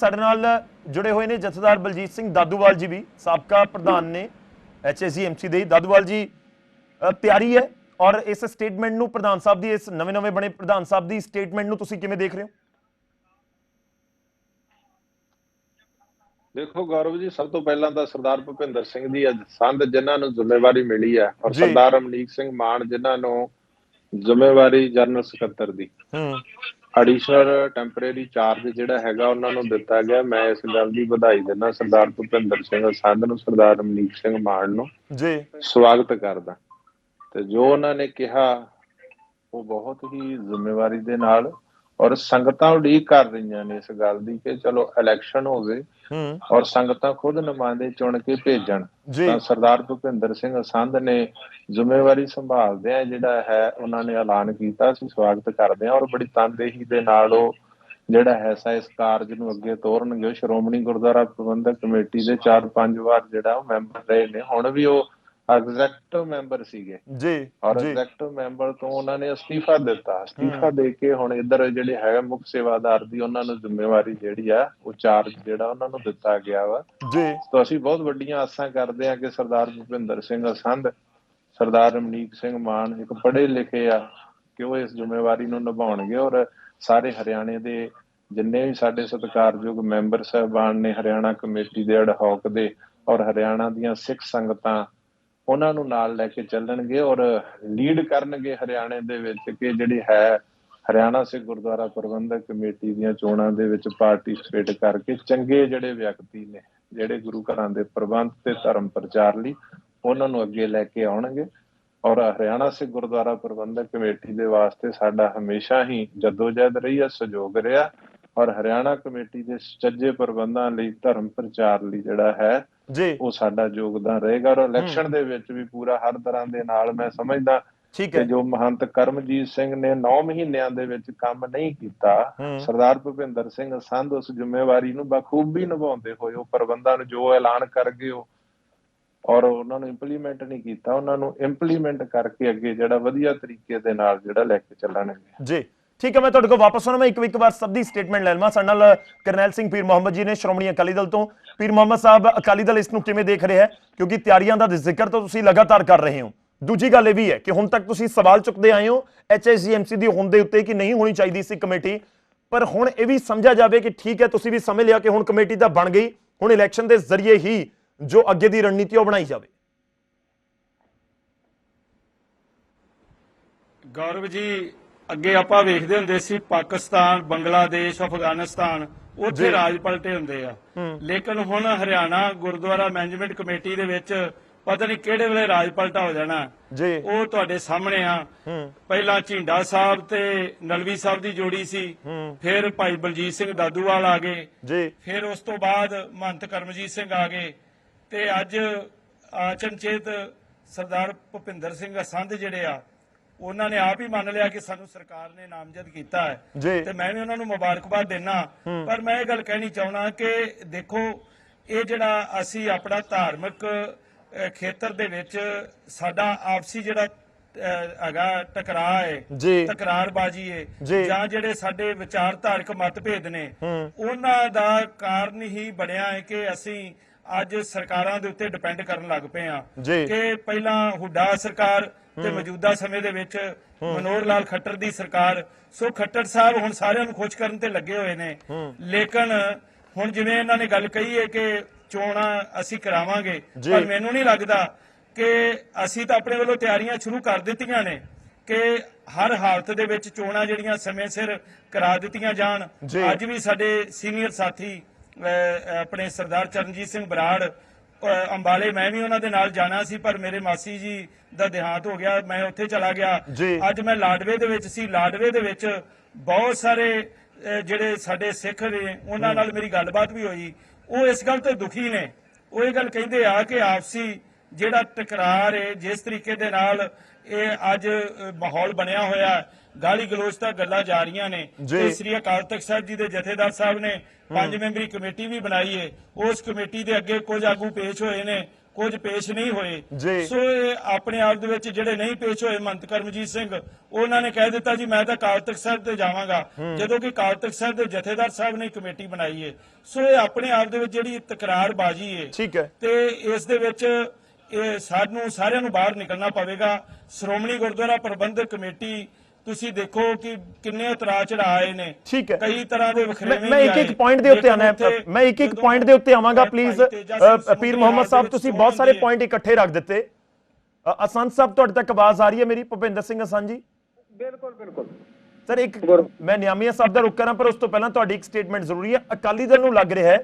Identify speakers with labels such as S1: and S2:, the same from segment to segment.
S1: ਸਾਡੇ ਨਾਲ जुड़े हुए ने जथेदार बलजीत सिंह दादूवाल जी भी साबका प्रधान ने HSC ਦੇ दादूवाल जी ਤਿਆਰੀ ਹੈ ਔਰ ਇਸ ਸਟੇਟਮੈਂਟ ਨੂੰ ਪ੍ਰਧਾਨ ਸਾਹਿਬ ਦੀ ਇਸ ਨਵੇਂ ਬਣੇ ਪ੍ਰਧਾਨ ਸਾਹਿਬ ਦੀ ਸਟੇਟਮੈਂਟ ਨੂੰ ਤੁਸੀਂ ਕਿਵੇਂ ਦੇਖ ਰਹੇ ਹੋ?
S2: देखो गौरव जी, सब तो पहला तो सरदार भुपिंदर सिंह जी संध जिन्होंने जिम्मेवारी मिली है और सरदार अमनीक सिंह मान जिन्होंने जिम्मेवारी जनरल सकत्तर दी एडिशनल टैंपरेरी चार्ज जिहड़ा हैगा उन्हां नूं दिता गया। मैं इस गल दी बधाई दिंदा सरदार भुपिंदर सिंह संध नूं, सरदार अमनीक सिंह मान नूं जी स्वागत करदा। ते जो उन्होंने कहा वो बहुत ही जिम्मेवारी दे नाल और संगतां उड़ीक कर रही ने इस गल दी कि चलो इलैक्शन होवे और संगतां खुद नुमाइंदे चुन के भेजण। तां सरदार भुपिंदर सिंह संध ने जिम्मेवारी संभालदे जिहड़ा है उन्होंने ऐलान किया, असीं स्वागत करदे हां और बड़ी तनदेही दे नाल ओह जिहड़ा है इस कारज नूं अगे तोरनगे। श्रोमणी गुरुद्वारा प्रबंधक कमेटी दे 4-5 वार जिहड़ा मैंबर रहे ने, हुण भी ओह एग्जैक्टिव मैंबर सीगे जी और एग्जैक्टिव मैंबर तो उन्होंने अस्तीफा दिता। अस्तीफा दे के हुण इधर जिहड़े है मुख सेवादार दी उन्हां नूं जिम्मेवारी जिहड़ी आ वो चार्ज जिहड़ा उन्हां नूं दिता गया वा जी। तो असीं बहुत वड्डियां आसां करदे हां कि सरदार भुपिंदर सिंह संध, सरदार अमनीक सिंह मान एक पढ़े लिखे आ कि वो इस जिम्मेवारी नूं निभाउणगे और सारे हरियाणे दे जिन्ने भी साडे सत्कारयोग मैंबर साहबान ने हरियाणा कमेटी दे अडहॉक दे और हरियाणा दीयां सिख संगतां उन्हां नूं नाल लैके चलणगे और लीड करनगे हरियाणे दे विच कि जिहड़ी है हरियाणा सिख गुरुद्वारा प्रबंधक कमेटी दीयां चोणां दे विच पार्टिसिपेट करके चंगे जिहड़े व्यक्ति ने जिहड़े गुरु घरां दे प्रबंध ते धर्म प्रचार लई उन्हां नूं अगे लैके आउणगे। और हरियाणा सिख गुरुद्वारा प्रबंधक कमेटी दे वास्ते साडा हमेशा ही जदोजहद रही है, सहयोग रहा और हरियाणा कमेटी दे सच्चे प्रबंधां लई धर्म प्रचार लई जिहड़ा है जी वो साडा योगदान रहेगा। और इलैक्शन दे विच भी पूरा हर तरह दे नाल मैं समझदा कि जो महंत करमजीत सिंह ने 9 महीनों दे विच काम नहीं कीता, सरदार भुपिंदर सिंह संध उस जिम्मेवारी नूं बखूबी निभाउंदे होए वो प्रबंधां नूं जो ऐलान कर गए और उन्होंने इंप्लीमेंट नहीं किया, उन्होंने इंप्लीमेंट करके अगे जिहड़ा वधिया तरीके दे नाल जिहड़ा लैके चलणगे जी।
S1: ठीक है, मैं तुहाडे कोल वापस आउणा, मैं एक बार सब दी स्टेटमेंट ले लवां। साडे नाल करनैल सिंह पीर मुहम्मद जी ने श्रोमणी अकाली दल तो। पीर मुहम्मद साहब, अकाली दल इस नूं किवें देख रहा है? क्योंकि तैयारियां दा जिक्र तो तुसीं लगातार कर रहे हो। दूजी गल भी है कि हुण तक तुसीं सवाल चुकते आए हो HSC दी होंद दे उत्ते कि नहीं होनी चाहिए सी कमेटी, पर हुण इह भी समझा जाए कि ठीक है तुसीं भी समझ लिया कि हुण कमेटी तां बन गई, हुण इलैक्शन के जरिए ही जो अगे दी रणनीति वो बनाई जाए।
S3: गौरव जी, अगे आपां वेखदे हुंदे सी पाकिस्तान, बंगलादेश, अफगानिस्तान उत्थे राज पलटे हुंदे आ, लेकिन हुण हरियाणा गुरुद्वारा मैनेजमेंट कमेटी दे विच पता नहीं किहड़े वेले राज पलटा हो जाना जी। वो तुहाडे सामने आ। पहला झींडा साहब ते नलवी साहब दी जोड़ी सी, फिर भाई बलजीत सिंह दादूवाल आ गए जी, फिर उस तो बाद महंत करमजीत सिंह आ गए ते अज अचनचेत सरदार भुपिंदर सिंह संध जिहड़े आ उन्होंने आप ही मान लिया कि सानू सरकार ने नामजद किया है ते मैं भी उन्होंने मुबारकबाद देना। पर मैं ये गल कहनी चाहना कि देखो ये जिहड़ा असी अपना धार्मिक खेतर दे विच साडा आपसी जिहड़ा हैगा टकराव है, तकरारबाजी है जां जिहड़े साडे विचारधारक मतभेद ने उन्हां दा कारण ही बनिया है कि असी अज सरकारां दे उत्ते डिपेंड करन लग पे हां कि पहला हुड्डा सरकार ते मौजूदा समय दे विच मनोहर लाल खट्टर दी सरकार। सो खट्टर साहब हुण सारिआं नूं खुश करन ते लगे होए ने, लेकिन हुण जिवें इन्हां ने गल कही है कि चोणां असीं करावांगे, पर मैनूं नहीं लगदा कि असीं तां अपने वल्लों तैयारियां शुरू कर दित्तियां ने कि हर हालत दे विच चोणां जिहड़ियां समय सिर करा दित्तियां जाण। अज भी साडे सीनियर साथी अपने सरदार चरणजीत सिंह बराड़ अंबाले, मैं भी उन्होंने नाल जाना सी पर मेरे मासी जी दा देहांत हो गया, मैं उत्थे चला गया। अज मैं लाडवे दे विच सी, लाडवे दे विच बहुत सारे जिहड़े साडे सिख ने उन्हां नाल मेरी गलबात भी होई, वो इस गल तो दुखी ने। वो ये गल कहंदे आ कि आपसी जिहड़ा टकरार है जिस तरीके दे नाल ये अज माहौल बनया होया, गाली गलोच तक गल्लां जा रही ने। श्री अकाल तख्त साहब जी के जथेदार साहब ने 5 मैंबरी कमेटी भी बनाई है, उस कमेटी के अगे कुछ आगू पेश होए ने, ਕੁਝ ਪੇਸ਼ ਨਹੀਂ ਹੋਏ।
S1: ਜੀ।
S3: ਸੋ ਇਹ ਆਪਣੇ ਆਪ ਦੇ ਵਿੱਚ ਜਿਹੜੇ ਨਹੀਂ ਪੇਸ਼ ਹੋਏ, ਮੰਤ ਕਰਮਜੀਤ ਸਿੰਘ ਉਹਨਾਂ ਨੇ ਕਹਿ ਦਿੱਤਾ ਜੀ ਮੈਂ ਤਾਂ ਅਕਾਲ ਤਖਤ ਸਾਹਿਬ ਤੇ ਜਾਵਾਂਗਾ, ਜਦੋਂ ਕਿ ਅਕਾਲ ਤਖਤ ਸਾਹਿਬ ਦੇ ਜਥੇਦਾਰ ਸਾਹਿਬ ਨੇ ਕਮੇਟੀ ਬਣਾਈ ਹੈ। ਸੋ ਇਹ ਆਪਣੇ ਆਪ ਦੇ ਵਿੱਚ ਜਿਹੜੀ ਤਕਰਾਰਬਾਜ਼ੀ ਹੈ,
S1: ਠੀਕ ਹੈ,
S3: ਤੇ ਇਸ ਦੇ ਵਿੱਚ ਇਹ ਸਾਨੂੰ ਸਾਰਿਆਂ ਨੂੰ ਬਾਹਰ ਨਿਕਲਣਾ ਪਵੇਗਾ। ਸ਼੍ਰੋਮਣੀ ਗੁਰਦੁਆਰਾ ਪ੍ਰਬੰਧਕ ਕਮੇਟੀ ਤੁਸੀਂ ਦੇਖੋ ਕਿ ਕਿੰਨੇ ਉਤਰਾਅ ਚੜ੍ਹਾਅ ਆਏ ਨੇ,
S1: ਠੀਕ ਹੈ।
S3: ਕਈ ਤਰ੍ਹਾਂ ਦੇ ਵਖਰੇਵੇਂ
S1: ਮੈਂ ਇੱਕ ਪੁਆਇੰਟ ਦੇ ਉੱਤੇ ਆਣਾ, ਮੈਂ ਇੱਕ ਪੁਆਇੰਟ ਦੇ ਉੱਤੇ ਆਵਾਂਗਾ ਪਲੀਜ਼। ਪੀਰ ਮੁਹੰਮਦ ਸਾਹਿਬ ਤੁਸੀਂ ਬਹੁਤ ਸਾਰੇ ਪੁਆਇੰਟ ਇਕੱਠੇ ਰੱਖ ਦਿੱਤੇ। ਅਸੰਤ ਸਾਹਿਬ ਤੁਹਾਡੇ ਤੱਕ ਆਵਾਜ਼ ਆ ਰਹੀ ਹੈ ਮੇਰੀ? ਭੁਪਿੰਦਰ ਸਿੰਘ ਅਸੰਤ ਜੀ।
S4: ਬਿਲਕੁਲ ਬਿਲਕੁਲ
S1: ਸਰ, ਇੱਕ ਮੈਂ ਨਿਆਮੀਆ ਸਾਹਿਬ ਦਾ ਰੁਕ ਕਰਾਂ, ਪਰ ਉਸ ਤੋਂ ਪਹਿਲਾਂ ਤੁਹਾਡੀ ਇੱਕ ਸਟੇਟਮੈਂਟ ਜ਼ਰੂਰੀ ਹੈ। ਅਕਾਲੀ ਦਲ ਨੂੰ ਲੱਗ ਰਿਹਾ ਹੈ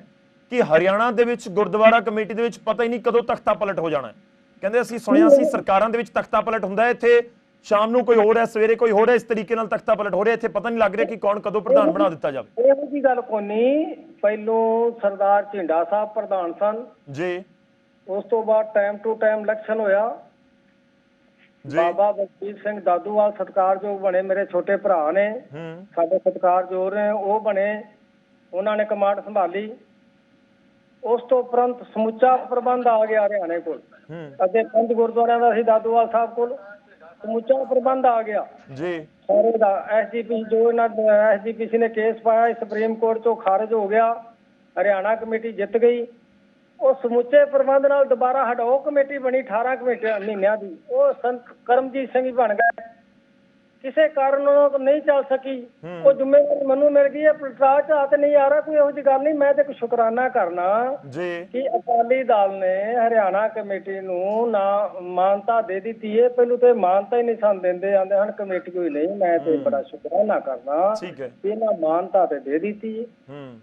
S1: ਕਿ ਹਰਿਆਣਾ ਦੇ ਵਿੱਚ ਗੁਰਦੁਆਰਾ ਕਮੇਟੀ ਦੇ ਵਿੱਚ ਪਤਾ ਹੀ ਨਹੀਂ ਕਦੋਂ ਤਖਤਾ ਪਲਟ ਹੋ ਜਾਣਾ ਹੈ। ਕਹਿੰਦੇ ਅਸੀਂ ਸੁਣਿਆ ਸੀ ਸਰਕਾਰਾਂ ਦੇ ਵਿੱਚ ਤਖਤਾ ਪਲਟ ਹੁੰਦਾ ਹੈ, ਇੱਥੇ ਸ਼ਾਮ ਨੂੰ ਕੋਈ ਹੋਰ ਹੈ, ਸਵੇਰੇ ਕੋਈ ਹੋਰ ਹੈ, ਇਸ ਤਰੀਕੇ ਨਾਲ ਤਖਤਾ ਪਲਟ ਹੋ ਰਿਹਾ। ਇੱਥੇ ਪਤਾ ਨਹੀਂ ਲੱਗ ਰਿਹਾ ਕਿ ਕੌਣ ਕਦੋਂ ਪ੍ਰਧਾਨ ਬਣਾ ਦਿੱਤਾ ਜਾਵੇ।
S4: ਇਹੋ ਜੀ ਗੱਲ ਕੋਈ ਨਹੀਂ। ਪਹਿਲੋਂ ਸਰਦਾਰ ਝਿੰਡਾ ਸਾਹਿਬ ਪ੍ਰਧਾਨ ਸਨ
S1: ਜੀ,
S4: ਉਸ ਤੋਂ ਬਾਅਦ ਟਾਈਮ ਟੂ ਟਾਈਮ ਇਲੈਕਸ਼ਨ ਹੋਇਆ।
S1: ਜੀ,
S4: ਬਾਬਾ ਬਲਜੀਤ ਸਿੰਘ ਦਾਦੂਵਾਲ ਸਤਿਕਾਰਯੋਗ ਬਣੇ, ਮੇਰੇ ਛੋਟੇ ਭਰਾ ਨੇ, ਸਾਡੇ ਸਤਿਕਾਰਯੋਗ ਨੇ, ਉਹ ਬਣੇ, ਉਹਨਾਂ ਨੇ ਕਮਾਂਡ ਸੰਭਾਲੀ। ਉਸ ਤੋਂ ਉਪਰੰਤ ਸਮੁੱਚਾ ਪ੍ਰਬੰਧ ਆ ਗਿਆ ਹਰਿਆਣੇ ਕੋਲ। ਅੱਗੇ 5 ਗੁਰਦੁਆਰਿਆਂ ਦਾ ਸੀ ਦਾਦੂਵਾਲ ਸਾਹਿਬ ਕੋਲ, ਸਮੁੱਚਾ ਪ੍ਰਬੰਧ ਆ ਗਿਆ
S1: ਜੀ,
S4: ਸਾਰੇ ਦਾ। ਐਸਜੀਪੀਸੀ ਜੋ ਇਹਨਾਂ ਐਸਜੀਪੀਸੀ ਨੇ ਕੇਸ ਪਾਇਆ, ਸੁਪਰੀਮ ਕੋਰਟ ਚੋਂ ਖਾਰਜ ਹੋ ਗਿਆ, ਹਰਿਆਣਾ ਕਮੇਟੀ ਜਿੱਤ ਗਈ। ਉਹ ਸਮੁੱਚੇ ਪ੍ਰਬੰਧ ਨਾਲ ਦੁਬਾਰਾ ਹਟਾਓ ਕਮੇਟੀ ਬਣੀ 18 ਮਹੀਨਿਆਂ ਦੀ, ਉਹ ਸੰਤ ਕਰਮਜੀਤ ਸਿੰਘ ਹੀ ਬਣ ਗਏ। ਕਿਸੇ ਕਾਰਨ ਉਹ ਨਹੀਂ ਚੱਲ ਸਕੀ, ਉਹ ਜ਼ਿੰਮੇਵਾਰੀ ਮੈਨੂੰ ਮਿਲ ਗਈ ਹੈ। ਪਲਟਾ ਝਾਤ ਨਹੀਂ ਆ ਰਿਹਾ, ਕੋਈ ਇਹੋ ਜਿਹੀ ਗੱਲ ਨਹੀਂ। ਮੈਂ ਤੇ ਸ਼ੁਕਰਾਨਾ ਕਰਨਾ
S1: ਜੀ
S4: ਕਿ ਅਕਾਲੀ ਦਲ ਨੇ ਹਰਿਆਣਾ ਕਮੇਟੀ ਨੂੰ ਨਾ ਮਾਨਤਾ ਦੇ ਦਿੱਤੀ ਹੈ। ਪਹਿਲੂ ਤੇ ਮਾਨਤਾ ਹੀ ਨਹੀਂ ਸਾਨੂੰ ਦਿੰਦੇ, ਆਂਦੇ ਹਨ ਕਮੇਟੀ ਕੋਈ ਨਹੀਂ। ਮੈਂ ਤੇ ਬੜਾ ਸ਼ੁਕਰਾਨਾ ਕਰਨਾ
S1: ਠੀਕ ਹੈ,
S4: ਇਹਨਾਂ ਮਾਨਤਾ ਤੇ ਦੇ ਦਿੱਤੀ ਹੈ।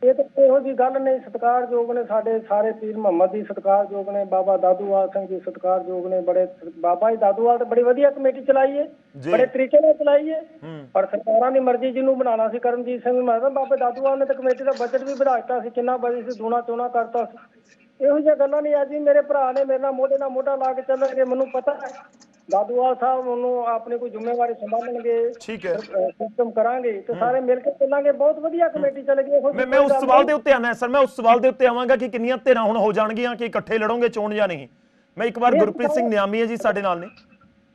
S4: ਇਹ ਤਾਂ ਇਹੋ ਜਿਹੀ ਗੱਲ ਨਹੀਂ। ਸਤਿਕਾਰਯੋਗ ਨੇ ਸਾਡੇ ਸਾਰੇ ਪੀਰ ਮੁਹੰਮਦ ਜੀ, ਸਤਿਕਾਰਯੋਗ ਨੇ ਬਾਬਾ ਦਾਦੂਵਾਲ ਸਿੰਘ ਜੀ, ਸਤਿਕਾਰਯੋਗ ਨੇ। ਬੜੇ ਬਾਬਾ ਜੀ ਦਾਦੂਵਾਲ ਤੇ ਬੜੀ ਵਧੀਆ ਕਮੇਟੀ ਚਲਾਈ ਹੈ, ਬੜੇ ਤਰੀਕੇ ਨਾਲ ਚਲਾਈ ਹੈ। ਪਰ ਸਰਕਾਰਾਂ ਦੀ ਮਰਜ਼ੀ ਜਿਹਨੂੰ ਬਣਾਉਣਾ ਸੀ ਕਰਮਜੀਤ ਸਿੰਘ ਨੂੰ ਬਣਾਇਆ। ਬਾਬੇ ਦਾਦੂਵਾਲ ਨੇ ਤਾਂ ਕਮੇਟੀ ਦਾ ਬਜਟ ਵੀ ਵਧਾ ਦਿੱਤਾ ਸੀ, ਕਿੰਨਾ ਬਜਟ ਸੀ, ਦੂਣਾ ਚੋਣਾ ਕਰਤਾ ਸੀ। ਇਹੋ ਜਿਹੀਆਂ ਗੱਲਾਂ ਨਹੀਂ। ਅੱਜ ਵੀ ਮੇਰੇ ਭਰਾ ਨੇ ਮੇਰੇ ਨਾਲ ਮੋਢੇ ਨਾਲ ਮੋਢਾ ਲਾ ਕੇ ਚੱਲਣਗੇ, ਮੈਨੂੰ ਪਤਾ ਹੈ। ਦਾਦੂਵਾਲ ਸਾਹਿਬ ਉਹਨੂੰ ਆਪਣੀ ਕੋਈ ਜ਼ਿੰਮੇਵਾਰੀ ਸੰਭਾਲਣਗੇ,
S1: ਠੀਕ ਹੈ।
S4: ਸਿਸਟਮ ਕਰਾਂਗੇ ਤੇ ਸਾਰੇ ਮਿਲ ਕੇ ਚੱਲਾਂਗੇ। ਬਹੁਤ ਵਧੀਆ ਕਮੇਟੀ ਚੱਲੇਗੀ।
S1: ਮੈਂ ਉਸ ਸਵਾਲ ਦੇ ਉੱਤੇ ਆਣਾ ਸਰ, ਮੈਂ ਉਸ ਸਵਾਲ ਦੇ ਉੱਤੇ ਆਵਾਂਗਾ ਕਿ ਕਿੰਨੀਆਂ ਧਿਰਾਂ ਹੁਣ ਹੋ ਜਾਣਗੀਆਂ, ਕਿ ਇਕੱਠੇ ਲੜੋਗੇ ਚੋਣ ਜਾਂ ਨਹੀਂ। ਮੈਂ ਇੱਕ ਵਾਰ ਗੁਰਪ੍ਰੀਤ ਸਿੰਘ ਨਿਆਮੀਆ ਜੀ ਸਾਡੇ ਨਾਲ ਨੇ,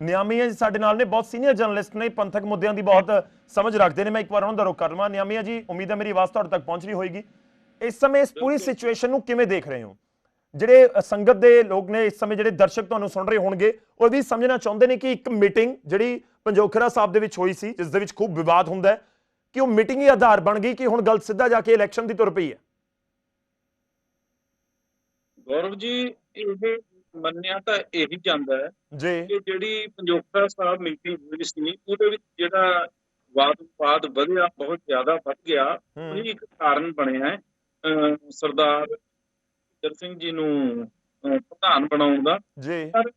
S1: ਨਿਆਮੀਆ ਜੀ ਸਾਡੇ ਨਾਲ ਨੇ, ਬਹੁਤ ਸੀਨੀਅਰ ਜਰਨਲਿਸਟ ਨੇ, ਪੰਥਕ ਮੁੱਦਿਆਂ ਦੀ ਬਹੁਤ ਸਮਝ ਰੱਖਦੇ ਨੇ। ਮੈਂ ਇੱਕ ਵਾਰ ਉਹਨਾਂ ਦਾ ਰੁਖ ਕਰ ਲਵਾਂ। ਨਿਆਮੀਆ ਜੀ, ਉਮੀਦ ਹੈ ਮੇਰੀ ਆਵਾਜ਼ ਤੁਹਾਡੇ ਤੱਕ ਪਹੁੰਚ ਰਹੀ ਹੋਏਗੀ। ਇਸ ਸਮੇਂ ਇਸ ਪੂਰੀ ਸਿਚੁਏਸ਼ਨ ਨੂੰ ਕਿਵੇਂ ਦੇਖ ਰਹੇ ਹੋ? ਜਿਹੜੇ ਸੰਗਤ ਦੇ ਲੋਕ ਨੇ ਇਸ ਸਮੇਂ, ਜਿਹੜੇ ਦਰਸ਼ਕ ਤੁਹਾਨੂੰ ਸੁਣ ਰਹੇ ਹੋਣਗੇ, ਉਹ ਵੀ ਸਮਝਣਾ ਚਾਹੁੰਦੇ ਨੇ ਕਿ ਇੱਕ ਮੀਟਿੰਗ ਜਿਹੜੀ ਪੰਜੋਖਰਾ ਸਾਹਿਬ ਦੇ ਵਿੱਚ ਹੋਈ ਸੀ, ਜਿਸ ਦੇ ਵਿੱਚ ਖੂਬ ਵਿਵਾਦ ਹੁੰਦਾ ਹੈ, ਕਿ ਉਹ ਮੀਟਿੰਗ ਹੀ ਆਧਾਰ ਬਣ ਗਈ ਕਿ ਹੁਣ ਗੱਲ ਸਿੱਧਾ ਜਾ ਕੇ ਇਲੈਕਸ਼ਨ ਦੀ ਤੁਰ ਪਈ ਹੈ।
S5: ਗੌਰਵ ਜੀ, ਇਹ ਮੰਨਿਆ ਤਾਂ ਇਹੀ ਜਾਂਦਾ ਹੈ
S1: ਜੀ
S5: ਕਿ ਜਿਹੜੀ ਪੰਜੋਖਰਾ ਸਾਹਿਬ ਮੀਟਿੰਗ ਹੋਈ ਸੀ, ਉਹਦੇ ਵਿੱਚ ਜਿਹੜਾ ਵਾਦ ਵਧਿਆ, ਬਹੁਤ ਜ਼ਿਆਦਾ ਵੱਧ ਗਿਆ, ਉਹੀ ਇੱਕ ਕਾਰਨ ਬਣਿਆ ਹੈ ਸਰਦਾਰ ਭੁਪਿੰਦਰ ਸਿੰਘ ਜੀ ਨੂੰ ਪ੍ਰਧਾਨ ਬਣਾਉਣ ਦਾ।
S1: ਜੀ,
S5: ਪਰ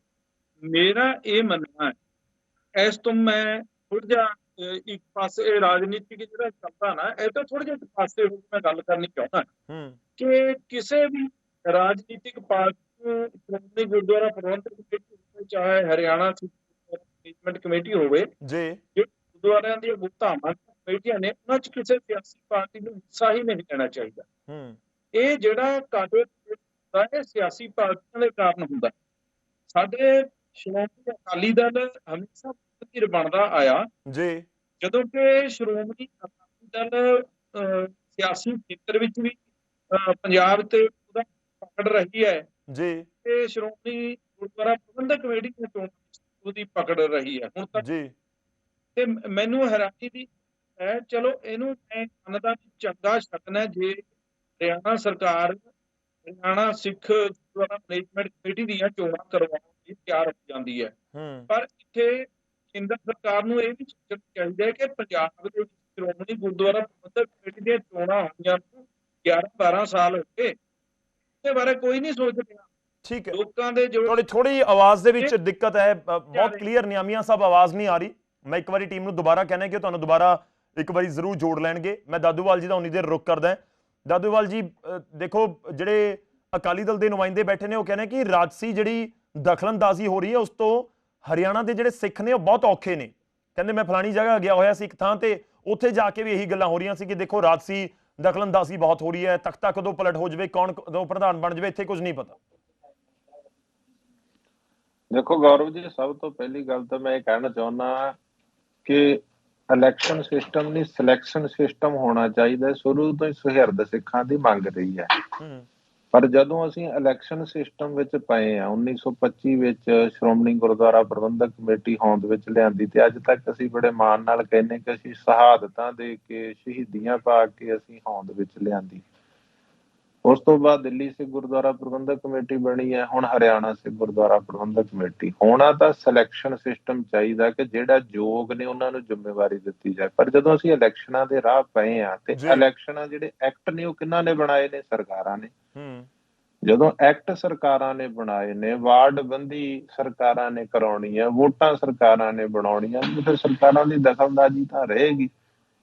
S5: ਮੇਰਾ ਇਹ ਮੰਨਣਾ ਹੈ, ਇਸ ਤੋਂ ਮੈਂ ਥੋੜਾ ਜਿਹਾ ਇੱਕ ਪਾਸੇ ਰਾਜਨੀਤਿਕ ਜਿਹੜਾ ਚੱਲਦਾ ਨਾ, ਇਹ ਤਾਂ ਥੋੜਾ ਜਿਹਾ ਇੱਕ ਪਾਸੇ ਹੋ ਕੇ ਮੈਂ ਗੱਲ ਕਰਨੀ ਚਾਹੁੰਦਾ ਕਿ ਕਿਸੇ ਵੀ ਰਾਜਨੀਤਿਕ ਪਾਰਟੀ ਨੂੰ, ਸ਼੍ਰੋਮਣੀ ਗੁਰਦੁਆਰਾ ਪ੍ਰਬੰਧਕ ਕਮੇਟੀ ਹੋਵੇ, ਚਾਹੇ ਹਰਿਆਣਾ ਮੈਨੇਜਮੈਂਟ ਕਮੇਟੀ ਹੋਵੇ,
S1: ਜੀ,
S5: ਗੁਰਦੁਆਰਿਆਂ ਦੀਆਂ ਧਾਮਾਂ ਕਮੇਟੀਆਂ ਨੇ, ਉਹਨਾਂ 'ਚ ਕਿਸੇ ਸਿਆਸੀ ਪਾਰਟੀ ਨੂੰ ਹਿੱਸਾ ਹੀ ਨਹੀਂ ਲੈਣਾ ਚਾਹੀਦਾ। ਇਹ ਜਿਹੜਾ ਕਾਨੂੰਨ ਹੁੰਦਾ ਹੈ, ਸਿਆਸੀ ਪਾਰਟੀਆਂ ਦੇ ਕਾਰਨ ਹੁੰਦਾ। ਸਾਡੇ ਸ਼੍ਰੋਮਣੀ ਅਕਾਲੀ ਦਲ ਹਮੇਸ਼ਾ ਧਿਰ ਬਣਦਾ ਆਇਆ
S1: ਜੀ,
S5: ਜਦੋਂ ਕਿ ਸ਼੍ਰੋਮਣੀ ਅਕਾਲੀ ਦਲ ਸਿਆਸੀ ਖੇਤਰ ਵਿੱਚ ਵੀ ਪੰਜਾਬ ਤੇ ਉਹਦਾ ਪਕੜ ਰਹੀ ਹੈ
S1: ਜੀ,
S5: ਤੇ ਸ਼੍ਰੋਮਣੀ ਗੁਰਦੁਆਰਾ ਪ੍ਰਬੰਧਕ ਕਮੇਟੀ ਦੀ ਚੋਣ ਉਹਦੀ ਪਕੜ ਰਹੀ ਹੈ ਹੁਣ ਤੱਕ
S1: ਜੀ।
S5: ਤੇ ਮੈਨੂੰ ਹੈਰਾਨੀ ਦੀ ਹੈ, ਚਲੋ ਇਹਨੂੰ ਮੈਂ ਮੰਨਦਾ ਚੰਗਾ ਸ਼ਕਨ ਹੈ ਜੇ ਹਰਿਆਣਾ ਸਰਕਾਰ ਹਰਿਆਣਾ ਸਿੱਖ ਗੁਰਦੁਆਰਾ ਮੈਨੇਜਮੈਂਟ ਕਮੇਟੀ ਦੀਆਂ ਚੋਣਾਂ ਕਰਵਾਉਣ ਲਈ ਤਿਆਰ ਹੋ ਜਾਂਦੀ ਹੈ। ਪਰ ਇੱਥੇ ਕੇਂਦਰ ਸਰਕਾਰ ਨੂੰ ਇਹ ਵੀ ਸੋਚਣਾ ਚਾਹੀਦਾ ਹੈ ਕਿ ਪੰਜਾਬ ਦੇ ਵਿੱਚ ਸ਼੍ਰੋਮਣੀ ਗੁਰਦੁਆਰਾ ਪ੍ਰਬੰਧਕ ਕਮੇਟੀ ਦੀਆਂ ਚੋਣਾਂ ਹੋਈਆਂ ਨੂੰ 11-12 ਸਾਲ ਹੋ ਗਏ, ਇਹਦੇ ਬਾਰੇ ਕੋਈ ਨਹੀਂ ਸੋਚ ਰਿਹਾ।
S1: ਠੀਕ ਹੈ,
S5: ਲੋਕਾਂ ਦੇ ਜੋ
S1: ਥੋੜੀ ਆਵਾਜ਼ ਦੇ ਵਿੱਚ ਦਿੱਕਤ ਹੈ, ਬਹੁਤ ਕਲੀਅਰ ਨਿਆਮੀਆਂ ਸਾਹਿਬ ਆਵਾਜ਼ ਨਹੀਂ ਆ ਰਹੀ। ਮੈਂ ਇੱਕ ਵਾਰੀ ਟੀਮ ਨੂੰ ਦੁਬਾਰਾ ਕਹਿਣਾ ਕਿ ਤੁਹਾਨੂੰ ਦੁਬਾਰਾ ਇੱਕ ਵਾਰੀ ਜ਼ਰੂਰ ਜੋੜ ਲੈਣਗੇ। ਮੈਂ ਦਾਦੂਵਾਲ ਜੀ ਦਾ ਉਨੀ ਦੇਰ ਰੁਕ ਕਰਦਾ। ਦਾਦੂਵਾਲ ਜੀ, ਦੇਖੋ ਜਿਹੜੇ ਅਕਾਲੀ ਦਲ ਦੇ ਨੁਮਾਇੰਦੇ ਬੈਠੇ ਨੇ, ਉਹ ਕਹਿੰਦੇ ਕਿ ਰਾਜਸੀ ਜਿਹੜੀ ਦਖਲਅੰਦਾਜ਼ੀ ਹੋ ਰਹੀ ਹੈ, ਉਸ ਤੋਂ ਹਰਿਆਣਾ ਦੇ ਜਿਹੜੇ ਸਿੱਖ ਨੇ ਉਹ ਬਹੁਤ ਔਖੇ ਨੇ। ਕਹਿੰਦੇ ਮੈਂ ਫਲਾਣੀ ਜਗ੍ਹਾ ਗਿਆ ਹੋਇਆ ਸੀ ਇੱਕ ਥਾਂ ਤੇ, ਉੱਥੇ ਜਾ ਕੇ ਵੀ ਇਹੀ ਗੱਲਾਂ ਹੋ ਰਹੀਆਂ ਸੀ ਕਿ ਦੇਖੋ ਰਾਜਸੀ ਦਖਲਅੰਦਾਜ਼ੀ ਬਹੁਤ ਹੋ ਰਹੀ ਹੈ, ਤਖਤਾ ਕਦੋਂ ਪਲਟ ਹੋ ਜਾਵੇ, ਕੌਣ ਕਦੋਂ ਪ੍ਰਧਾਨ ਬਣ ਜਾਵੇ, ਇੱਥੇ ਕੁਝ ਨਹੀਂ ਪਤਾ।
S2: ਦੇਖੋ ਗੌਰਵ ਜੀ, ਸਭ ਤੋਂ ਪਹਿਲੀ ਗੱਲ ਤਾਂ ਮੈਂ ਇਹ ਕਹਿਣਾ ਚਾਹੁੰਦਾ ਕਿ ਇਲੈਕਸ਼ਨ ਸਿਸਟਮ ਨਹੀਂ, ਸਿਲੈਕਸ਼ਨ ਸਿਸਟਮ ਹੋਣਾ ਚਾਹੀਦਾ। ਸ਼ੁਰੂ ਤੋਂ ਹੀ ਸੁਹਿਰਦ ਸਿੱਖਾਂ ਦੀ ਮੰਗ ਰਹੀ ਹੈ, ਪਰ ਜਦੋਂ ਅਸੀਂ ਇਲੈਕਸ਼ਨ ਸਿਸਟਮ ਵਿੱਚ ਪਏ ਆ 1925 ਵਿੱਚ ਸ਼੍ਰੋਮਣੀ ਗੁਰਦੁਆਰਾ ਪ੍ਰਬੰਧਕ ਕਮੇਟੀ ਹੋਂਦ ਵਿੱਚ ਲਿਆਂਦੀ, ਤੇ ਅੱਜ ਤੱਕ ਅਸੀਂ ਬੜੇ ਮਾਣ ਨਾਲ ਕਹਿੰਦੇ ਕਿ ਅਸੀਂ ਸ਼ਹਾਦਤਾਂ ਦੇ ਕੇ, ਸ਼ਹੀਦੀਆਂ ਪਾ ਕੇ ਅਸੀਂ ਹੋਂਦ ਵਿੱਚ ਲਿਆਂਦੀ। ਉਸ ਤੋਂ ਬਾਅਦ ਦਿੱਲੀ ਸਿੱਖ ਗੁਰਦੁਆਰਾ ਪ੍ਰਬੰਧਕ ਕਮੇਟੀ ਬਣੀ ਹੈ, ਹੁਣ ਹਰਿਆਣਾ ਸਿੱਖ ਗੁਰਦੁਆਰਾ ਪ੍ਰਬੰਧਕ ਕਮੇਟੀ। ਹੋਣਾ ਤਾਂ ਸਿਲੈਕਸ਼ਨ ਸਿਸਟਮ ਚਾਹੀਦਾ ਕਿ ਜਿਹੜਾ ਯੋਗ ਨੇ ਉਹਨਾਂ ਨੂੰ ਜ਼ਿੰਮੇਵਾਰੀ ਦਿੱਤੀ ਜਾਏ। ਪਰ ਜਦੋਂ ਅਸੀਂ ਇਲੈਕਸ਼ਨਾਂ ਦੇ ਰਾਹ ਪਏ ਆ, ਤੇ ਇਲੈਕਸ਼ਨਾਂ ਜਿਹੜੇ ਐਕਟ ਨੇ ਉਹ ਕਿਹਨਾਂ ਨੇ ਬਣਾਏ ਨੇ? ਸਰਕਾਰਾਂ ਨੇ। ਜਦੋਂ ਐਕਟ ਸਰਕਾਰਾਂ ਨੇ ਬਣਾਏ ਨੇ, ਵਾਰਡ ਬੰਦੀ ਸਰਕਾਰਾਂ ਨੇ ਕਰਾਉਣੀ ਹੈ, ਵੋਟਾਂ ਸਰਕਾਰਾਂ ਨੇ ਬਣਾਉਣੀਆਂ, ਫਿਰ ਸਰਕਾਰਾਂ ਦੀ ਦਖਲਅੰਦਾਜ਼ੀ ਤਾਂ ਰਹੇਗੀ।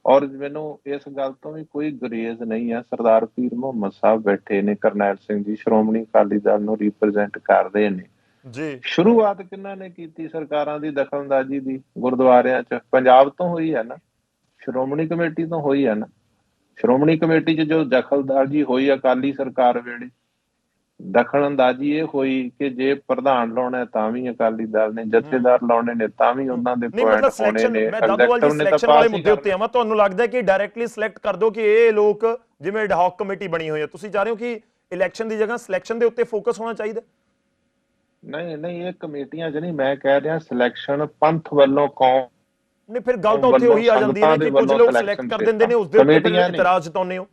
S2: ਔਰ ਮੈਨੂੰ ਇਸ ਗੱਲ ਤੋਂ ਵੀ ਕੋਈ ਗੁਰੇਜ਼ ਨਹੀਂ ਹੈ, ਸਰਦਾਰ ਪੀਰ ਮੁਹੰਮਦ ਸਾਹਿਬ ਬੈਠੇ ਨੇ, ਕਰਨੈਲ ਸਿੰਘ ਜੀ ਸ਼੍ਰੋਮਣੀ ਅਕਾਲੀ ਦਲ ਨੂੰ ਰਿਪਰੈਜ਼ੈਂਟ ਕਰ ਰਹੇ ਨੇ ਜੀ। ਸ਼ੁਰੂਆਤ ਕਿਹਨਾਂ ਨੇ ਕੀਤੀ ਸਰਕਾਰਾਂ ਦੀ ਦਖਲਅੰਦਾਜ਼ੀ ਦੀ? ਗੁਰਦੁਆਰਿਆਂ 'ਚ ਪੰਜਾਬ ਤੋਂ ਹੋਈ ਹੈ ਨਾ, ਸ਼੍ਰੋਮਣੀ ਕਮੇਟੀ ਤੋਂ ਹੋਈ ਹੈ ਨਾ। ਸ਼੍ਰੋਮਣੀ ਕਮੇਟੀ 'ਚ ਜੋ ਦਖਲਅੰਦਾਜ਼ੀ ਹੋਈ ਅਕਾਲੀ ਸਰਕਾਰ ਵੇਲੇ, ਦਖਲਅੰਦਾਜ਼ੀ ਇਹ ਹੋਈ ਕਿ ਜੇ ਪ੍ਰਧਾਨ ਲਾਉਣਾ ਤਾਂ ਵੀ ਅਕਾਲੀ ਦਲ ਨੇ, ਜਥੇਦਾਰ ਲਾਉਣੇ ਨੇ ਤਾਂ ਵੀ ਉਹਨਾਂ ਦੇ ਪੁਆਇੰਟ ਹੋਣੇ ਨੇ।
S1: ਦਾਦੂਵਾਲ ਜੀ ਸਿਲੈਕਸ਼ਨ ਵਾਲੇ ਮੁੱਦੇ ਉੱਤੇ ਆਵਾਂ, ਤੁਹਾਨੂੰ ਲੱਗਦਾ ਕਿ ਡਾਇਰੈਕਟਲੀ ਸਿਲੈਕਟ ਕਰ ਦੋ ਕਿ ਇਹ ਲੋਕ, ਜਿਵੇਂ ਐਡਹੌਕ ਕਮੇਟੀ ਬਣੀ ਹੋਈ ਹੈ, ਤੁਸੀਂ ਚਾਹ ਰਹੇ ਹੋ ਕਿ ਇਲੈਕਸ਼ਨ ਦੀ ਜਗ੍ਹਾ ਸਿਲੈਕਸ਼ਨ ਦੇ ਉੱਤੇ ਫੋਕਸ ਹੋਣਾ ਚਾਹੀਦਾ?
S2: ਨਹੀਂ ਨਹੀਂ, ਇਹ ਕਮੇਟੀਆਂ 'ਚ ਨਹੀਂ, ਮੈਂ ਕਹਿ ਰਿਹਾ ਸਿਲੈਕਸ਼ਨ ਪੰਥ ਵੱਲੋਂ ਕੌਮ।
S1: ਨਹੀਂ, ਫਿਰ ਗੱਲ ਤਾਂ ਉੱਥੇ ਉਹੀ ਆ ਜਾਂਦੀ ਹੈ ਕਿ ਕੁਝ ਲੋਕ ਸਿਲੈਕਟ ਕਰ ਦਿੰਦੇ ਨੇ, ਉਸ ਦੇ ਉੱਤੇ ਇਤਰਾਜ਼ ਜਤਾਉਂਦੇ ਹੋ।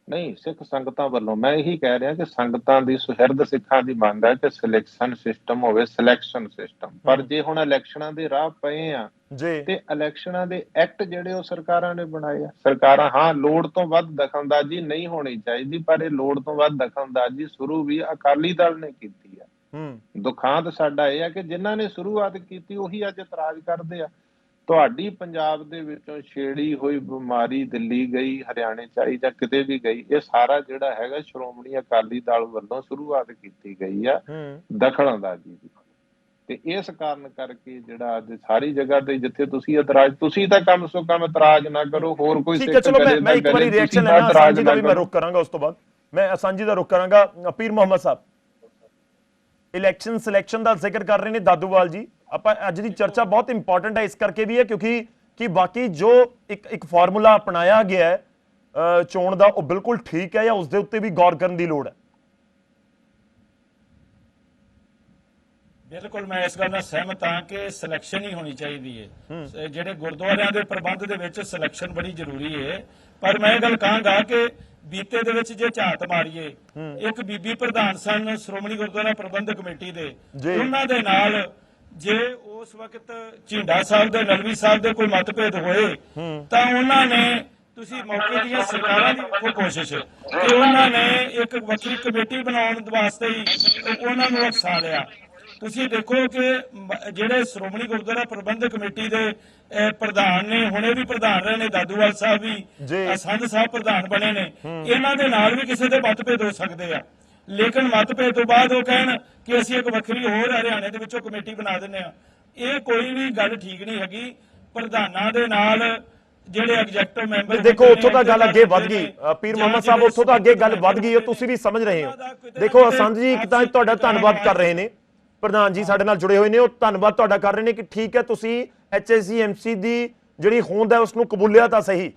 S2: ਨਹੀਂ, ਸਿੱਖ ਸੰਗਤਾਂ ਵੱਲੋਂ ਮੈਂ ਇਹੀ ਕਹਿ ਰਿਹਾ ਕਿ ਸੰਗਤਾਂ ਦੀ ਸੁਹਿਰਦ ਸਿੱਖਾਂ ਦੀ ਮੰਗ ਹੈ ਕਿ ਸਿਲੈਕਸ਼ਨ ਸਿਸਟਮ ਹੋਵੇ, ਸਿਲੈਕਸ਼ਨ ਸਿਸਟਮ। ਪਰ ਜੇ ਹੁਣ ਇਲੈਕਸ਼ਨਾਂ ਦੇ ਰਾਹ ਪਏ ਆ ਤੇ ਇਲੈਕਸ਼ਨਾਂ ਦੇ ਐਕਟ ਜਿਹੜੇ ਉਹ ਸਰਕਾਰਾਂ ਨੇ ਬਣਾਏ ਆ। ਸਰਕਾਰਾਂ, ਹਾਂ, ਲੋੜ ਤੋਂ ਵੱਧ ਦਖਲਅੰਦਾਜ਼ੀ ਨਹੀਂ ਹੋਣੀ ਚਾਹੀਦੀ, ਪਰ ਇਹ ਲੋੜ ਤੋਂ ਵੱਧ ਦਖਲਅੰਦਾਜ਼ੀ ਸ਼ੁਰੂ ਵੀ ਅਕਾਲੀ ਦਲ ਨੇ ਕੀਤੀ ਆ। ਦੁਖਾਂਤ ਸਾਡਾ ਇਹ ਆ ਕਿ ਜਿਨ੍ਹਾਂ ਨੇ ਸ਼ੁਰੂਆਤ ਕੀਤੀ ਉਹੀ ਅੱਜ ਇਤਰਾਜ਼ ਕਰਦੇ ਆ। ਤੁਹਾਡੀ ਪੰਜਾਬ ਦੇ ਵਿੱਚੋਂ ਛੇੜੀ ਹੋਈ ਬਿਮਾਰੀ ਦਿੱਲੀ ਗਈ, ਹਰਿਆਣੇ 'ਚ ਆਈ ਜਾਂ ਕਿਤੇ ਵੀ ਗਈ, ਇਹ ਸਾਰਾ ਜਿਹੜਾ ਹੈਗਾ ਸ਼੍ਰੋਮਣੀ ਅਕਾਲੀ ਦਲ ਵੱਲੋਂ ਸ਼ੁਰੂਆਤ ਕੀਤੀ ਗਈ ਆ ਦਖਲਅੰਦਾਜ਼ੀ ਦੀ। ਤੇ ਇਸ ਕਾਰਨ ਕਰਕੇ ਜਿਹੜਾ ਅੱਜ ਸਾਰੀ ਜਗ੍ਹਾ ਤੇ ਜਿੱਥੇ ਤੁਸੀਂ ਇਤਰਾਜ਼, ਤੁਸੀਂ ਤਾਂ ਕਮ ਸੋ ਕਮ ਇਤਰਾਜ਼ ਨਾ ਕਰੋ, ਹੋਰ ਕੋਈ
S1: ਠੀਕ ਹੈ। ਚਲੋ ਮੈਂ ਇੱਕ ਵਾਰੀ ਰਿਐਕਸ਼ਨ ਲੈਣਾ, ਸਾਂਝੀ ਦਾ ਵੀ ਮੈਂ ਰੁਕ ਕਰਾਂਗਾ, ਉਸ ਤੋਂ ਬਾਅਦ ਮੈਂ ਸਾਂਝੀ ਦਾ ਰੁਕ ਕਰਾਂਗਾ। ਪੀਰ ਮੁਹੰਮਦ ਸਾਹਿਬ, ਇਲੈਕਸ਼ਨ ਸਿਲੈਕਸ਼ਨ ਦਾ ਜ਼ਿਕਰ ਕਰ ਰਹੇ ਨੇ ਦਾਦੂਵਾਲ ਜੀ। ਆਪਾਂ ਅੱਜ ਦੀ ਚਰਚਾ ਬਹੁਤ ਇੰਪੋਰਟੈਂਟ ਹੈ, ਇਸ ਕਰਕੇ ਵੀ ਹੈ ਕਿਉਂਕਿ ਬਾਕੀ ਜੋ ਇੱਕ ਫਾਰਮੂਲਾ ਅਪਣਾਇਆ ਗਿਆ ਹੈ ਚੋਣ ਦਾ, ਉਹ ਬਿਲਕੁਲ ਠੀਕ ਹੈ ਜਾਂ ਉਸ ਦੇ ਉੱਤੇ ਵੀ ਗੌਰ ਕਰਨ ਦੀ ਲੋੜ ਹੈ?
S3: ਬਿਲਕੁਲ, ਮੈਂ ਇਸ ਗੱਲ ਨਾਲ ਸਹਿਮਤ ਹਾਂ ਕਿ ਸਿਲੈਕਸ਼ਨ ਹੀ ਹੋਣੀ ਚਾਹੀਦੀ ਹੈ। ਜਿਹੜੇ ਗੁਰਦੁਆਰਿਆਂ ਦੇ ਪ੍ਰਬੰਧ ਦੇ ਵਿੱਚ ਸਿਲੈਕਸ਼ਨ ਬੜੀ ਜ਼ਰੂਰੀ ਹੈ। ਪਰ ਮੈਂ ਇਹ ਗੱਲ ਕਹਾਂਗਾ ਕਿ ਬੀਤੇ ਦੇ ਵਿੱਚ ਜੇ ਝਾਤ ਮਾਰੀਏ, ਇੱਕ ਬੀਬੀ ਪ੍ਰਧਾਨ ਸਨ ਸ਼੍ਰੋਮਣੀ ਗੁਰਦੁਆਰਾ ਪ੍ਰਬੰਧਕ ਕਮੇਟੀ ਦੇ, ਉਹਨਾਂ ਦੇ ਨਾਲ ਜੇ ਉਸ ਵਕਤ ਝਿੰਡਾ ਸਾਹਿਬ ਦੇ, ਨਲਵੀ ਸਾਹਿਬ ਦੇ ਕੋਈ ਮਤਭੇਦ ਹੋਏ ਤਾਂ ਉਹਨਾਂ ਨੇ, ਤੁਸੀਂ ਮੌਕੇ ਦੀਆਂ ਸਰਕਾਰਾਂ ਦੀ ਕੋਸ਼ਿਸ਼ ਕਿ ਉਹਨਾਂ ਨੇ ਇੱਕ ਵੱਖਰੀ ਕਮੇਟੀ ਬਣਾਉਣ ਵਾਸਤੇ ਹੀ ਉਹਨਾਂ ਨੂੰ ਉਕਸਾ ਲਿਆ। ਤੁਸੀਂ ਦੇਖੋ ਕਿ ਜਿਹੜੇ ਸ਼੍ਰੋਮਣੀ ਗੁਰਦੁਆਰਾ ਪ੍ਰਬੰਧਕ ਕਮੇਟੀ ਦੇ ਪ੍ਰਧਾਨ ਨੇ, ਹੁਣੇ ਵੀ ਪ੍ਰਧਾਨ ਰਹੇ ਨੇ, ਦਾਦੂਵਾਲ ਸਾਹਿਬ ਵੀ, ਸੰਧ ਸਾਹਿਬ ਪ੍ਰਧਾਨ ਬਣੇ ਨੇ, ਇਹਨਾਂ ਦੇ ਨਾਲ ਵੀ ਕਿਸੇ ਦੇ ਮਤਭੇਦ ਹੋ ਸਕਦੇ ਆ। ਲੇਕਿਨ ਮਤਭੇਦ ਤੋਂ ਬਾਅਦ ਉਹ ਕਹਿਣ ਕਿ ਅਸੀਂ ਇੱਕ ਵੱਖਰੀ ਹੋਰ ਹਰਿਆਣੇ ਦੇ ਵਿੱਚੋਂ ਕਮੇਟੀ ਬਣਾ ਦਿੰਦੇ ਆ, ਇਹ ਕੋਈ ਵੀ ਗੱਲ ਠੀਕ ਨਹੀਂ ਹੈਗੀ। ਪ੍ਰਧਾਨਾਂ ਦੇ ਨਾਲ ਜਿਹੜੇ ਐਗਜ਼ੈਕਟਿਵ ਮੈਂਬਰ,
S1: ਦੇਖੋ ਉੱਥੋਂ ਤਾਂ ਗੱਲ ਅੱਗੇ ਵੱਧ ਗਈ ਪੀਰ ਮੁਹੰਮਦ ਸਾਹਿਬ, ਉੱਥੋਂ ਤਾਂ ਅੱਗੇ ਗੱਲ ਵੱਧ ਗਈ, ਤੁਸੀਂ ਵੀ ਸਮਝ ਰਹੇ ਹੋ। ਦੇਖੋ ਸੰਧ ਜੀ ਇੱਕ ਤਾਂ ਤੁਹਾਡਾ ਧੰਨਵਾਦ ਕਰ ਰਹੇ ਨੇ, ਪ੍ਰਧਾਨ ਜੀ ਸਾਡੇ ਨਾਲ ਜੁੜੇ ਹੋਏ ਨੇ, ਉਹ ਧੰਨਵਾਦ ਤੁਹਾਡਾ ਕਰ ਰਹੇ ਨੇ ਕਿ ਠੀਕ ਹੈ ਤੁਸੀਂ HSCMC ਦੀ ਜਿਹੜੀ ਹੋਂਦ ਹੈ ਉਸ ਨੂੰ ਕਬੂਲਿਆ ਤਾਂ ਸਹੀ।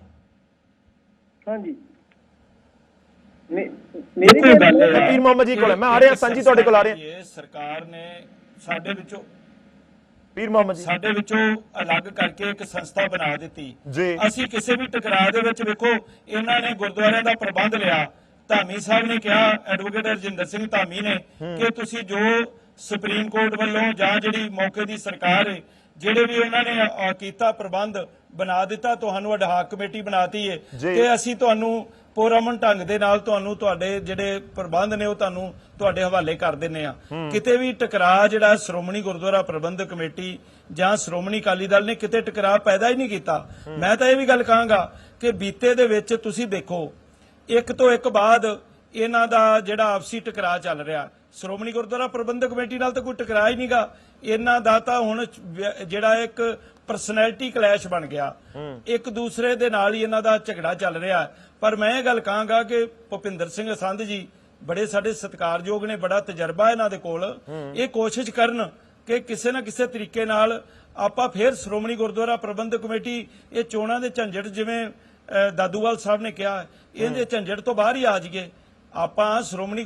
S4: ਹਾਂਜੀ,
S1: ਮੇਰੀ ਗੱਲ ਹੈ ਪੀਰ ਮੁਹੰਮਦ ਜੀ ਕੋਲ ਮੈਂ ਆ ਰਿਹਾ, ਸੰਜੀ ਤੁਹਾਡੇ ਕੋਲ ਆ ਰਿਹਾ।
S3: ਸਰਕਾਰ ਨੇ ਸਾਡੇ ਵਿੱਚੋਂ,
S1: ਪੀਰ ਮੁਹੰਮਦ ਜੀ,
S3: ਸਾਡੇ ਵਿੱਚੋਂ ਅਲੱਗ ਕਰਕੇ ਇੱਕ ਸੰਸਥਾ ਬਣਾ ਦਿੱਤੀ। ਅਸੀਂ ਕਿਸੇ ਵੀ ਟਕਰਾਅ ਦੇ ਵਿੱਚ, ਵੇਖੋ ਇਹਨਾਂ ਨੇ ਗੁਰਦੁਆਰਿਆਂ ਦਾ ਪ੍ਰਬੰਧ ਲਿਆ, ਧਾਮੀ ਸਾਹਿਬ ਨੇ ਕਿਹਾ, ਐਡਵੋਕੇਟ ਰਜਿੰਦਰ ਸਿੰਘ ਧਾਮੀ ਨੇ, ਕਿ ਤੁਸੀਂ ਜੋ ਸੁਪਰੀਮ ਕੋਰਟ ਵੱਲੋਂ ਜਾਂ ਜਿਹੜੀ ਮੌਕੇ ਦੀ ਸਰਕਾਰ ਹੈ, ਜਿਹੜੇ ਵੀ ਉਹਨਾਂ ਨੇ ਕੀਤਾ ਪ੍ਰਬੰਧ ਬਣਾ ਦਿੱਤਾ, ਤੁਹਾਨੂੰ ਅਡਹਾਕ ਕਮੇਟੀ ਬਣਾਤੀ ਹੈ ਕਿ ਅਸੀਂ ਤੁਹਾਨੂੰ ਪੁਰਅਮਨ ਢੰਗ ਦੇ ਨਾਲ ਤੁਹਾਨੂੰ ਤੁਹਾਡੇ ਜਿਹੜੇ ਪ੍ਰਬੰਧ ਨੇ ਉਹ ਤੁਹਾਨੂੰ ਤੁਹਾਡੇ ਹਵਾਲੇ ਕਰ ਦਿੰਨੇ ਆ। ਕਿਤੇ ਵੀ ਟਕਰਾਅ ਜਿਹੜਾ ਸ਼੍ਰੋਮਣੀ ਗੁਰਦੁਆਰਾ ਪ੍ਰਬੰਧਕ ਕਮੇਟੀ ਜਾਂ ਸ਼੍ਰੋਮਣੀ ਅਕਾਲੀ ਦਲ ਨੇ ਕਿਤੇ ਟਕਰਾਅ ਪੈਦਾ ਹੀ ਨਹੀਂ ਕੀਤਾ। ਮੈਂ ਤਾਂ ਇਹ ਵੀ ਗੱਲ ਕਹਾਂਗਾ ਕਿ ਬੀਤੇ ਦੇ ਵਿੱਚ ਤੁਸੀਂ ਦੇਖੋ ਇੱਕ ਤੋਂ ਇੱਕ ਬਾਅਦ ਇਹਨਾਂ ਦਾ ਜਿਹੜਾ ਆਪਸੀ ਟਕਰਾਅ ਚੱਲ ਰਿਹਾ, ਸ਼੍ਰੋਮਣੀ ਗੁਰਦੁਆਰਾ ਪ੍ਰਬੰਧਕ ਕਮੇਟੀ ਨਾਲ ਤਾਂ ਕੋਈ ਟਕਰਾਅ ਹੀ ਨਹੀਂਗਾ, ਇਹਨਾਂ ਦਾ ਤਾਂ ਹੁਣ ਜਿਹੜਾ ਇੱਕ ਪਰਸਨੈਲਿਟੀ ਕਲੈਸ਼ ਬਣ ਗਿਆ, ਇੱਕ ਦੂਸਰੇ ਦੇ ਨਾਲ ਹੀ ਇਹਨਾਂ ਦਾ ਝਗੜਾ ਚੱਲ ਰਿਹਾ। ਪਰ ਮੈਂ ਇਹ ਗੱਲ ਕਹਾਂਗਾ ਕਿ ਭੁਪਿੰਦਰ ਸਿੰਘ ਸੰਧ ਜੀ ਬੜੇ ਸਾਡੇ ਸਤਿਕਾਰਯੋਗ ਨੇ, ਬੜਾ ਤਜਰਬਾ ਇਹਨਾਂ ਦੇ ਕੋਲ, ਇਹ ਕੋਸ਼ਿਸ਼ ਕਰਨ ਕਿ ਕਿਸੇ ਨਾ ਕਿਸੇ ਤਰੀਕੇ ਨਾਲ ਆਪਾਂ ਫਿਰ ਸ਼੍ਰੋਮਣੀ ਗੁਰਦੁਆਰਾ ਪ੍ਰਬੰਧਕ ਕਮੇਟੀ ਇਹ ਚੋਣਾਂ ਦੇ ਝੰਜਟ, ਜਿਵੇਂ ਦਾਦੂਵਾਲ ਸਾਹਿਬ ਨੇ ਕਿਹਾ, ਇਹਦੇ ਝੰਜਟ ਤੋਂ ਬਾਹਰ ਹੀ ਆ ਜਾਈਏ। ਆਪਾਂ ਸ਼੍ਰੋਮਣੀ